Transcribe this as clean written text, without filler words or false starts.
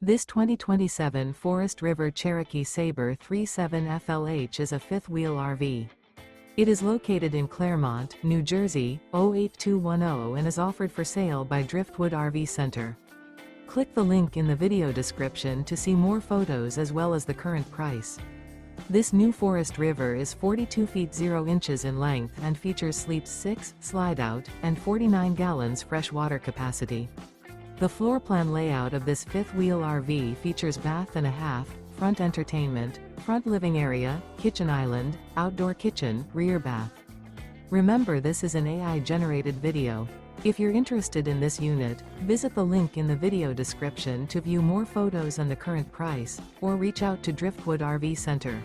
This 2027 Forest River Cherokee Sabre 37 FLH is a fifth-wheel RV. It is located in Clermont, New Jersey, 08210 and is offered for sale by Driftwood RV Center. Click the link in the video description to see more photos as well as the current price. This new Forest River is 42 feet 0 inches in length and features sleeps 6, slide-out, and 49 gallons fresh water capacity. The floor plan layout of this fifth-wheel RV features bath and a half, front entertainment, front living area, kitchen island, outdoor kitchen, rear bath. Remember, this is an AI-generated video. If you're interested in this unit, visit the link in the video description to view more photos and the current price, or reach out to Driftwood RV Center.